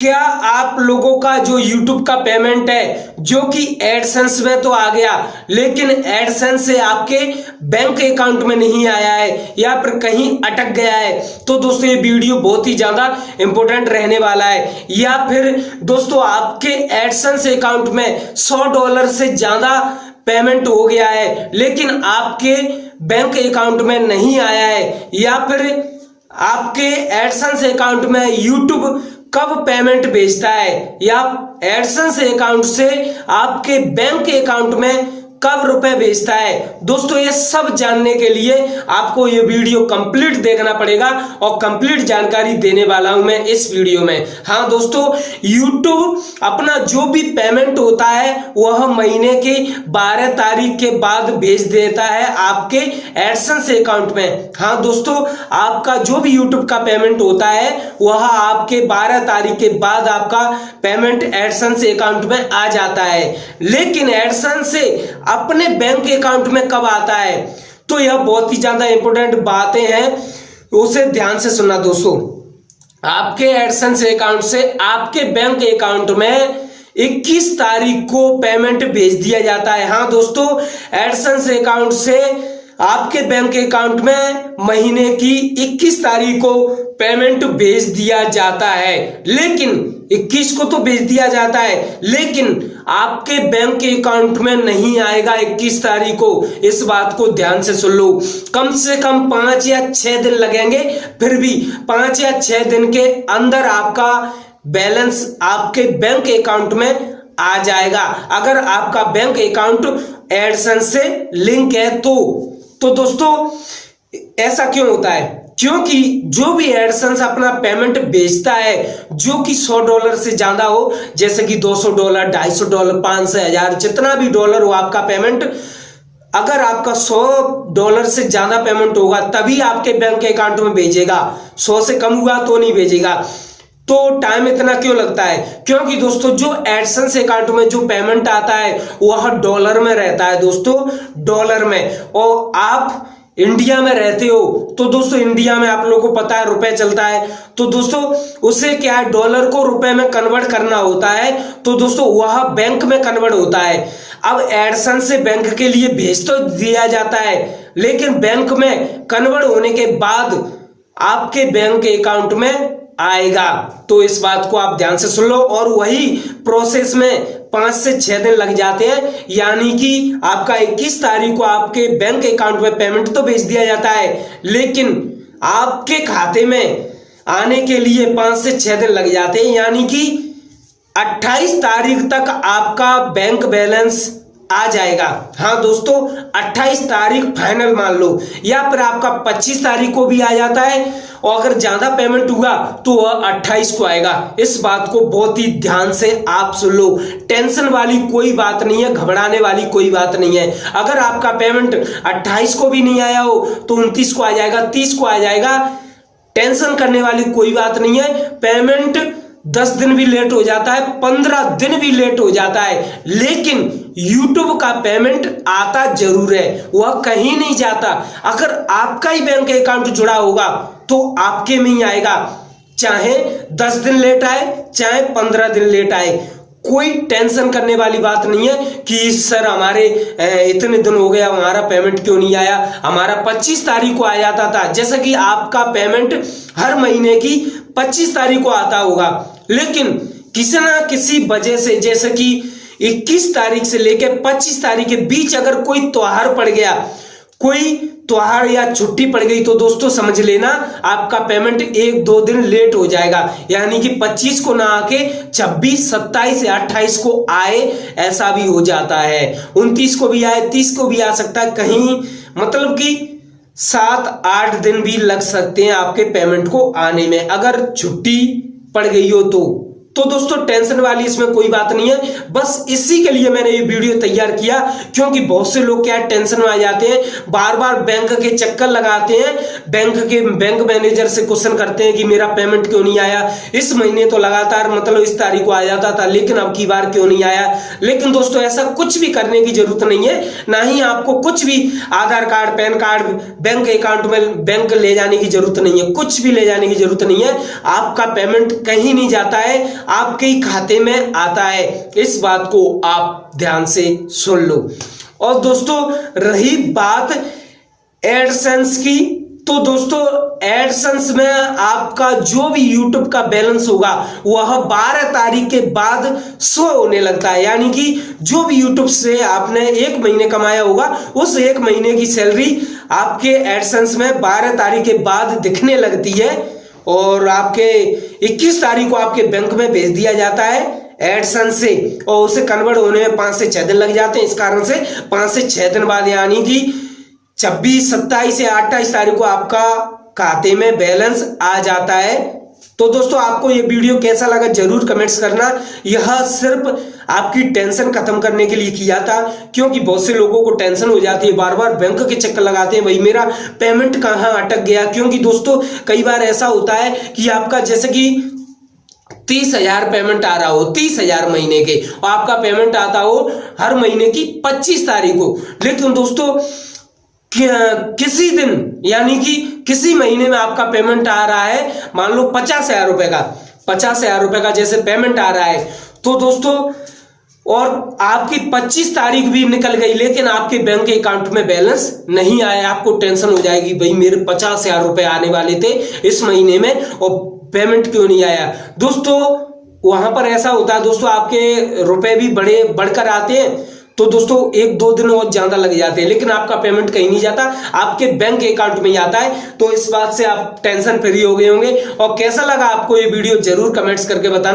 क्या आप लोगों का जो YouTube का पेमेंट है जो कि एडसेंस में तो आ गया, लेकिन एडसेंस से आपके बैंक अकाउंट में नहीं आया है या फिर कहीं अटक गया है? तो दोस्तों ये वीडियो बहुत ही ज्यादा इंपॉर्टेंट रहने वाला है। या फिर दोस्तों आपके एडसेंस अकाउंट में $100 से ज्यादा पेमेंट हो गया है लेकिन आपके बैंक अकाउंट में नहीं आया है, या फिर आपके एडसेंस अकाउंट में YouTube कब पेमेंट भेजता है, या एडसेंस अकाउंट से आपके बैंक अकाउंट में कब रुपए भेजता है। दोस्तों ये सब जानने के लिए आपको ये वीडियो कंप्लीट देखना पड़ेगा और कंप्लीट जानकारी देने वाला हूं मैं इस वीडियो में। हाँ दोस्तों, YouTube अपना जो भी पेमेंट होता है वह महीने की 12 तारीख के बाद भेज देता है आपके एडसेंस अकाउंट में। हाँ दोस्तों, आपका जो भी YouTube का पेमेंट होता है वह आपके 12 तारीख के बाद आपका पेमेंट एडसेंस अकाउंट में आ जाता है, लेकिन एडसेंस से अपने बैंक अकाउंट में कब आता है? तो यह बहुत ही ज्यादा इंपॉर्टेंट बातें हैं, उसे ध्यान से सुनना दोस्तों। आपके एडसेंस अकाउंट से आपके बैंक अकाउंट में 21 तारीख को पेमेंट भेज दिया जाता है। हाँ दोस्तों, एडसेंस अकाउंट से आपके बैंक अकाउंट में महीने की 21 तारीख को पेमेंट भेज दिया जाता है, लेकिन 21 को तो भेज दिया जाता है लेकिन आपके बैंक अकाउंट में नहीं आएगा 21 तारीख को। इस बात को ध्यान से सुन लो। कम से कम 5 या 6 दिन लगेंगे, फिर भी 5 या 6 दिन के अंदर आपका बैलेंस आपके बैंक अकाउंट में आ जाएगा, अगर आपका बैंक अकाउंट एडसेंस से लिंक है तो दोस्तों ऐसा क्यों होता है? क्योंकि जो भी एडसेंस अपना पेमेंट भेजता है जो कि $100 से ज्यादा हो, जैसे कि $200, $250, $500, $1000, जितना भी डॉलर हो आपका पेमेंट, अगर आपका $100 से ज्यादा पेमेंट होगा तभी आपके बैंक अकाउंट में भेजेगा। 100 से कम हुआ तो नहीं भेजेगा। तो टाइम इतना क्यों लगता है? क्योंकि दोस्तों जो एडसेंस अकाउंट में जो पेमेंट आता है वह डॉलर में रहता है दोस्तों, डॉलर में। और आप इंडिया में रहते हो तो दोस्तों इंडिया में आप लोगों को पता है रुपए चलता है, तो दोस्तों उसे क्या है, डॉलर को रुपए में कन्वर्ट करना होता है, तो दोस्तों वह बैंक में कन्वर्ट होता है। अब एडसेंस से बैंक के लिए भेज तो दिया जाता है, लेकिन बैंक में कन्वर्ट होने के बाद आपके बैंक अकाउंट में आएगा। तो इस बात को आप ध्यान से सुन लो। और वही प्रोसेस में 5 से 6 दिन लग जाते हैं, यानी कि आपका 21 तारीख को आपके बैंक अकाउंट में पेमेंट तो भेज दिया जाता है, लेकिन आपके खाते में आने के लिए 5 से 6 दिन लग जाते हैं, यानी कि 28 तारीख तक आपका बैंक बैलेंस आ जाएगा। हाँ दोस्तों, 28 तारीख फाइनल मान लो, या फिर आपका 25 तारीख को भी आ जाता है, और अगर ज्यादा पेमेंट हुआ तो वह 28 को आएगा। इस बात को बहुत ही ध्यान से आप सुन लो। टेंशन वाली कोई बात नहीं है, घबराने वाली कोई बात नहीं है। अगर आपका पेमेंट 28 को भी नहीं आया हो तो 29 को आ जाएगा, 30 को आ जाएगा। टेंशन करने वाली कोई बात नहीं है। पेमेंट 10 दिन भी लेट हो जाता है, 15 दिन भी लेट हो जाता है, लेकिन YouTube का पेमेंट आता जरूर है, वह कहीं नहीं जाता। अगर आपका ही बैंक अकाउंट जुड़ा होगा तो आपके में ही आएगा, चाहे 10 दिन लेट आए चाहे 15 दिन लेट आए। कोई टेंशन करने वाली बात नहीं है कि सर हमारे इतने दिन हो गया हमारा पेमेंट क्यों नहीं आया, हमारा 25 तारीख को आ जाता था। जैसे कि आपका पेमेंट हर महीने की 25 तारीख को आता होगा, लेकिन किसी ना किसी वजह से, जैसे कि 21 तारीख से लेकर 25 तारीख के बीच अगर कोई त्योहार पड़ गया, कोई त्योहार या छुट्टी पड़ गई, तो दोस्तों समझ लेना आपका पेमेंट 1-2 दिन लेट हो जाएगा, यानी कि 25 को ना आके 26, 27 या 28 को आए, ऐसा भी हो जाता है। 29 को भी आए, 30 को भी आ सकता है, कहीं मतलब कि 7-8 दिन भी लग सकते हैं आपके पेमेंट को आने में, अगर छुट्टी पड़ गई हो तो दोस्तों टेंशन वाली इसमें कोई बात नहीं है। बस इसी के लिए मैंने ये वीडियो तैयार किया, क्योंकि बहुत से लोग क्या टेंशन में आ जाते हैं, बार बार बैंक के चक्कर लगाते हैं, बैंक मैनेजर से क्वेश्चन करते हैं कि मेरा पेमेंट क्यों नहीं आया, इस महीने तो लगातार मतलब इस तारीख को आ जाता था लेकिन अब की बार क्यों नहीं आया। लेकिन दोस्तों ऐसा कुछ भी करने की जरूरत नहीं है, ना ही आपको कुछ भी Aadhaar card, PAN card, bank account में बैंक ले जाने की जरूरत नहीं है, कुछ भी ले जाने की जरूरत नहीं है। आपका पेमेंट कहीं नहीं जाता है, आपके ही खाते में आता है। इस बात को आप ध्यान से सुन लो। और दोस्तों रही बात एडसेंस की, तो दोस्तों एडसेंस में आपका जो भी यूट्यूब का बैलेंस होगा वह 12 तारीख के बाद शो होने लगता है। यानी कि जो भी यूट्यूब से आपने 1 महीने कमाया होगा उस 1 महीने की सैलरी आपके एडसेंस में 12 तारीख के बाद दिखने लगती है और आपके 21 तारीख को आपके बैंक में भेज दिया जाता है एडसेंस से, और उसे कन्वर्ट होने में 5 से 6 दिन लग जाते हैं। इस कारण से 5 से 6 दिन बाद यानी कि 26, 27 या 28 तारीख को आपका खाते में बैलेंस आ जाता है। तो दोस्तों आपको ये वीडियो कैसा लगा जरूर कमेंट्स करना। यह सिर्फ आपकी टेंशन खत्म करने के लिए किया था, क्योंकि बहुत से लोगों को टेंशन हो जाती है, बार बार बैंक के चक्कर लगाते हैं, भाई मेरा पेमेंट कहाँ अटक गया। क्योंकि दोस्तों कई बार ऐसा होता है कि आपका जैसे कि 30,000 पेमेंट आ रहा हो, 30,000 महीने के, और आपका पेमेंट आता हो हर महीने की 25 तारीख को, लेकिन दोस्तों किसी दिन यानी कि किसी महीने में आपका पेमेंट आ रहा है, मान लो 50,000 रुपए का, 50,000 रुपए का जैसे पेमेंट आ रहा है, तो दोस्तों और आपकी 25 तारीख भी निकल गई लेकिन आपके बैंक अकाउंट में बैलेंस नहीं आया, आपको टेंशन हो जाएगी, भाई मेरे 50,000 रुपए आने वाले थे इस महीने में और पेमेंट क्यों नहीं आया। दोस्तों वहां पर ऐसा होता है दोस्तों, आपके रुपए भी बढ़कर आते हैं, तो दोस्तों 1-2 दिन और ज्यादा लग जाते हैं, लेकिन आपका पेमेंट कहीं नहीं जाता, आपके बैंक अकाउंट में ही आता है। तो इस बात से आप टेंशन फ्री हो गए होंगे। और कैसा लगा आपको ये वीडियो जरूर कमेंट्स करके बताना।